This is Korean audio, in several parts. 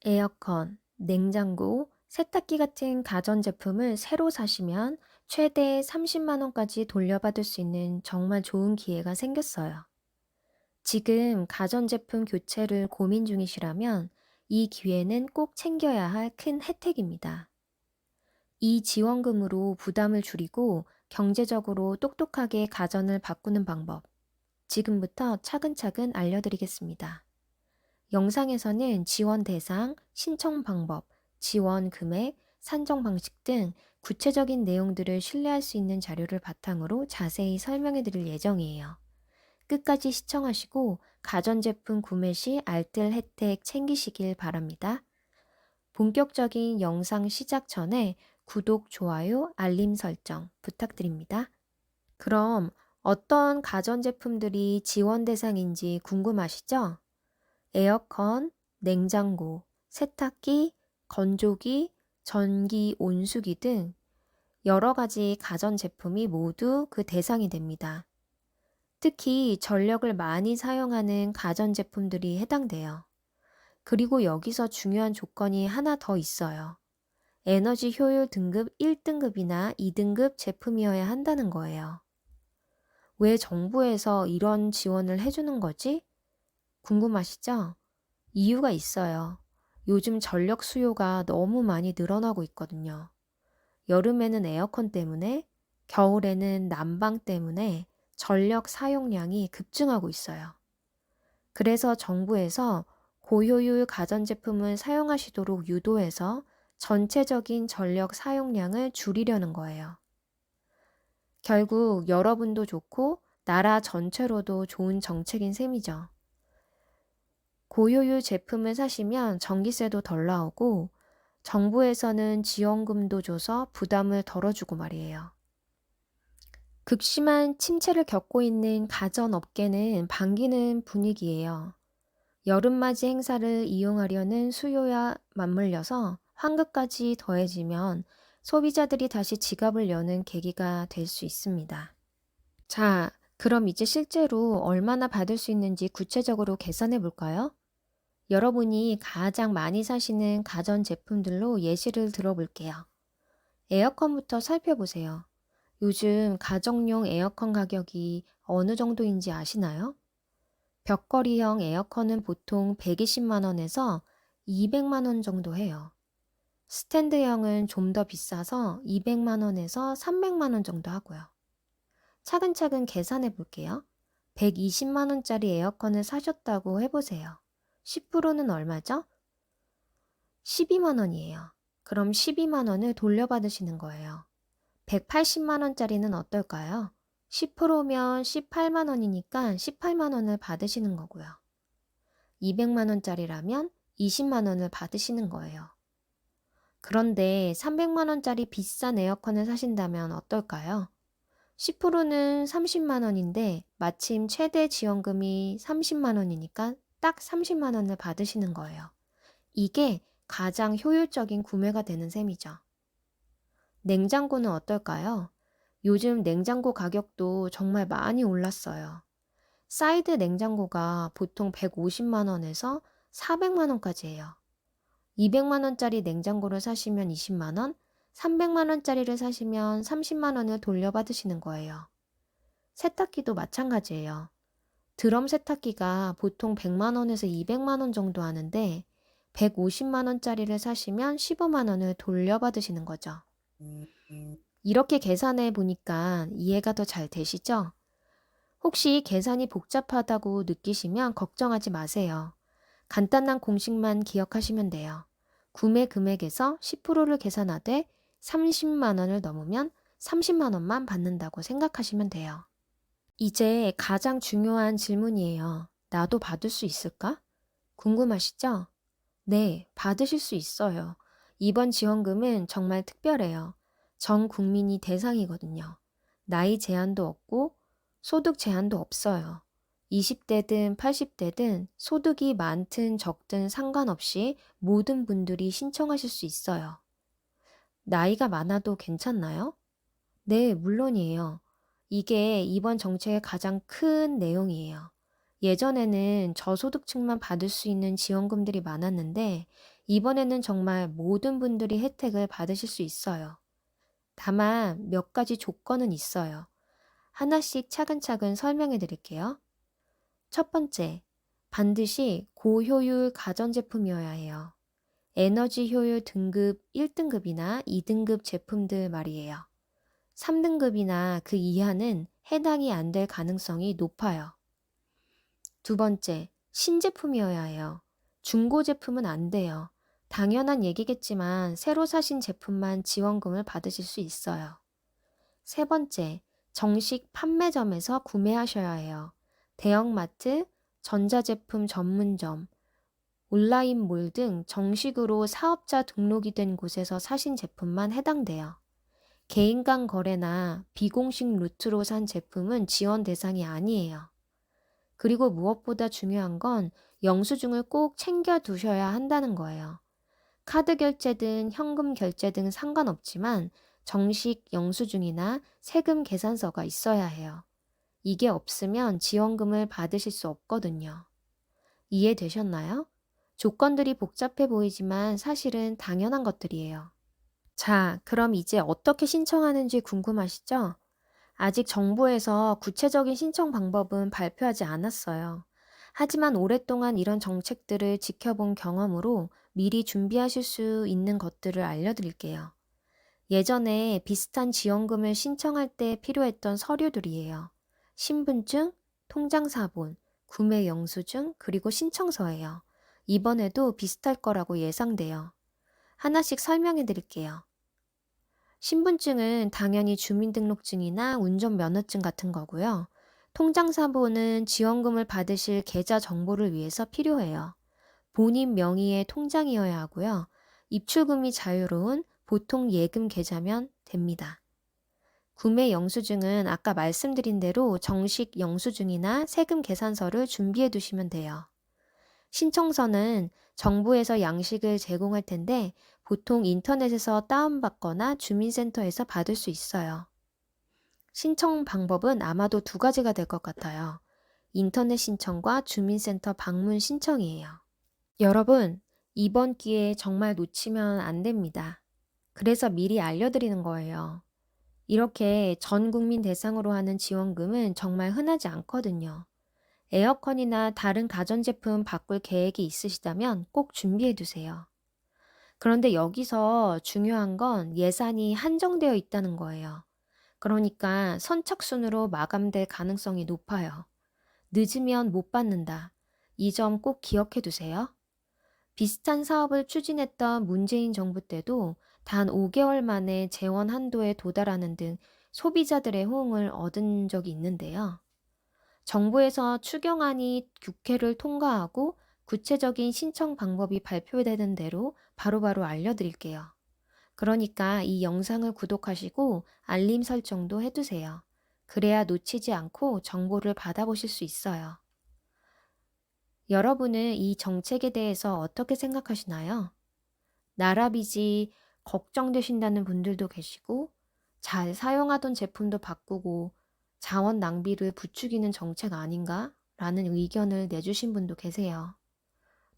에어컨, 냉장고, 세탁기 같은 가전제품을 새로 사시면 최대 30만 원까지 돌려받을 수 있는 정말 좋은 기회가 생겼어요. 지금 가전제품 교체를 고민 중이시라면 이 기회는 꼭 챙겨야 할 큰 혜택입니다. 이 지원금으로 부담을 줄이고 경제적으로 똑똑하게 가전을 바꾸는 방법, 지금부터 차근차근 알려드리겠습니다. 영상에서는 지원 대상, 신청 방법, 지원 금액, 산정 방식 등 구체적인 내용들을 신뢰할 수 있는 자료를 바탕으로 자세히 설명해 드릴 예정이에요. 끝까지 시청하시고 가전제품 구매 시 알뜰 혜택 챙기시길 바랍니다. 본격적인 영상 시작 전에 구독, 좋아요, 알림 설정 부탁드립니다. 그럼 어떤 가전제품들이 지원 대상인지 궁금하시죠? 에어컨, 냉장고, 세탁기, 건조기, 전기 온수기 등 여러 가지 가전제품이 모두 그 대상이 됩니다. 특히 전력을 많이 사용하는 가전제품들이 해당돼요. 그리고 여기서 중요한 조건이 하나 더 있어요. 에너지 효율 등급 1등급이나 2등급 제품이어야 한다는 거예요. 왜 정부에서 이런 지원을 해주는 거지? 궁금하시죠? 이유가 있어요. 요즘 전력 수요가 너무 많이 늘어나고 있거든요. 여름에는 에어컨 때문에, 겨울에는 난방 때문에 전력 사용량이 급증하고 있어요. 그래서 정부에서 고효율 가전제품을 사용하시도록 유도해서 전체적인 전력 사용량을 줄이려는 거예요. 결국 여러분도 좋고 나라 전체로도 좋은 정책인 셈이죠. 고효율 제품을 사시면 전기세도 덜 나오고 정부에서는 지원금도 줘서 부담을 덜어주고 말이에요. 극심한 침체를 겪고 있는 가전업계는 반기는 분위기예요. 여름맞이 행사를 이용하려는 수요와 맞물려서 환급까지 더해지면 소비자들이 다시 지갑을 여는 계기가 될 수 있습니다. 자, 그럼 이제 실제로 얼마나 받을 수 있는지 구체적으로 계산해 볼까요? 여러분이 가장 많이 사시는 가전 제품들로 예시를 들어볼게요. 에어컨부터 살펴보세요. 요즘 가정용 에어컨 가격이 어느 정도인지 아시나요? 벽걸이형 에어컨은 보통 120만 원에서 200만 원 정도 해요. 스탠드형은 좀 더 비싸서 200만 원에서 300만 원 정도 하고요. 차근차근 계산해 볼게요. 120만 원짜리 에어컨을 사셨다고 해보세요. 10%는 얼마죠? 12만 원이에요. 그럼 12만 원을 돌려받으시는 거예요. 180만 원짜리는 어떨까요? 10%면 18만 원이니까 18만 원을 받으시는 거고요. 200만 원짜리라면 20만 원을 받으시는 거예요. 그런데 300만 원짜리 비싼 에어컨을 사신다면 어떨까요? 10%는 30만 원인데 마침 최대 지원금이 30만 원이니까 딱 30만 원을 받으시는 거예요. 이게 가장 효율적인 구매가 되는 셈이죠. 냉장고는 어떨까요? 요즘 냉장고 가격도 정말 많이 올랐어요. 사이드 냉장고가 보통 150만 원에서 400만 원까지 해요. 200만 원짜리 냉장고를 사시면 20만 원, 300만 원짜리를 사시면 30만 원을 돌려받으시는 거예요. 세탁기도 마찬가지예요. 드럼 세탁기가 보통 100만 원에서 200만 원 정도 하는데 150만 원짜리를 사시면 15만 원을 돌려받으시는 거죠. 이렇게 계산해 보니까 이해가 더 잘 되시죠? 혹시 계산이 복잡하다고 느끼시면 걱정하지 마세요. 간단한 공식만 기억하시면 돼요. 구매 금액에서 10%를 계산하되 30만 원을 넘으면 30만 원만 받는다고 생각하시면 돼요. 이제 가장 중요한 질문이에요. 나도 받을 수 있을까? 궁금하시죠? 네, 받으실 수 있어요. 이번 지원금은 정말 특별해요. 전 국민이 대상이거든요. 나이 제한도 없고 소득 제한도 없어요. 20대든 80대든 소득이 많든 적든 상관없이 모든 분들이 신청하실 수 있어요. 나이가 많아도 괜찮나요? 네, 물론이에요. 이게 이번 정책의 가장 큰 내용이에요. 예전에는 저소득층만 받을 수 있는 지원금들이 많았는데 이번에는 정말 모든 분들이 혜택을 받으실 수 있어요. 다만 몇 가지 조건은 있어요. 하나씩 차근차근 설명해 드릴게요. 첫 번째, 반드시 고효율 가전제품이어야 해요. 에너지 효율 등급 1등급이나 2등급 제품들 말이에요. 3등급이나 그 이하는 해당이 안 될 가능성이 높아요. 두 번째, 신제품이어야 해요. 중고 제품은 안 돼요. 당연한 얘기겠지만 새로 사신 제품만 지원금을 받으실 수 있어요. 세 번째, 정식 판매점에서 구매하셔야 해요. 대형마트, 전자제품 전문점, 온라인몰 등 정식으로 사업자 등록이 된 곳에서 사신 제품만 해당돼요. 개인 간 거래나 비공식 루트로 산 제품은 지원 대상이 아니에요. 그리고 무엇보다 중요한 건 영수증을 꼭 챙겨 두셔야 한다는 거예요. 카드 결제든 현금 결제 등 상관없지만 정식 영수증이나 세금 계산서가 있어야 해요. 이게 없으면 지원금을 받으실 수 없거든요. 이해되셨나요? 조건들이 복잡해 보이지만 사실은 당연한 것들이에요. 자, 그럼 이제 어떻게 신청하는지 궁금하시죠? 아직 정부에서 구체적인 신청 방법은 발표하지 않았어요. 하지만 오랫동안 이런 정책들을 지켜본 경험으로 미리 준비하실 수 있는 것들을 알려드릴게요. 예전에 비슷한 지원금을 신청할 때 필요했던 서류들이에요. 신분증, 통장사본, 구매 영수증, 그리고 신청서예요. 이번에도 비슷할 거라고 예상돼요. 하나씩 설명해 드릴게요. 신분증은 당연히 주민등록증이나 운전면허증 같은 거고요. 통장사본은 지원금을 받으실 계좌 정보를 위해서 필요해요. 본인 명의의 통장이어야 하고요. 입출금이 자유로운 보통 예금 계좌면 됩니다. 구매 영수증은 아까 말씀드린 대로 정식 영수증이나 세금 계산서를 준비해 두시면 돼요. 신청서는 정부에서 양식을 제공할 텐데 보통 인터넷에서 다운받거나 주민센터에서 받을 수 있어요. 신청 방법은 아마도 두 가지가 될 것 같아요. 인터넷 신청과 주민센터 방문 신청이에요. 여러분, 이번 기회에 정말 놓치면 안 됩니다. 그래서 미리 알려드리는 거예요. 이렇게 전 국민 대상으로 하는 지원금은 정말 흔하지 않거든요. 에어컨이나 다른 가전제품 바꿀 계획이 있으시다면 꼭 준비해 두세요. 그런데 여기서 중요한 건 예산이 한정되어 있다는 거예요. 그러니까 선착순으로 마감될 가능성이 높아요. 늦으면 못 받는다. 이 점 꼭 기억해 두세요. 비슷한 사업을 추진했던 문재인 정부 때도 단 5개월 만에 재원 한도에 도달하는 등 소비자들의 호응을 얻은 적이 있는데요. 정부에서 추경안이 국회를 통과하고 구체적인 신청 방법이 발표되는 대로 바로바로 알려드릴게요. 그러니까 이 영상을 구독하시고 알림 설정도 해두세요. 그래야 놓치지 않고 정보를 받아보실 수 있어요. 여러분은 이 정책에 대해서 어떻게 생각하시나요? 나라빚이 걱정되신다는 분들도 계시고, 잘 사용하던 제품도 바꾸고 자원 낭비를 부추기는 정책 아닌가? 라는 의견을 내주신 분도 계세요.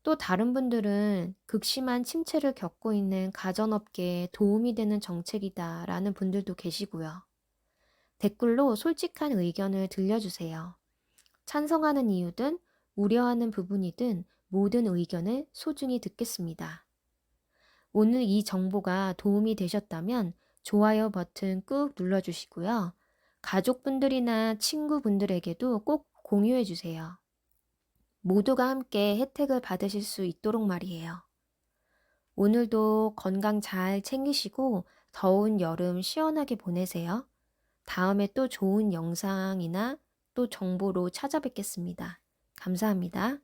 또 다른 분들은 극심한 침체를 겪고 있는 가전업계에 도움이 되는 정책이다 라는 분들도 계시고요. 댓글로 솔직한 의견을 들려주세요. 찬성하는 이유든 우려하는 부분이든 모든 의견을 소중히 듣겠습니다. 오늘 이 정보가 도움이 되셨다면 좋아요 버튼 꾹 눌러주시고요. 가족분들이나 친구분들에게도 꼭 공유해 주세요. 모두가 함께 혜택을 받으실 수 있도록 말이에요. 오늘도 건강 잘 챙기시고 더운 여름 시원하게 보내세요. 다음에 또 좋은 영상이나 또 정보로 찾아뵙겠습니다. 감사합니다.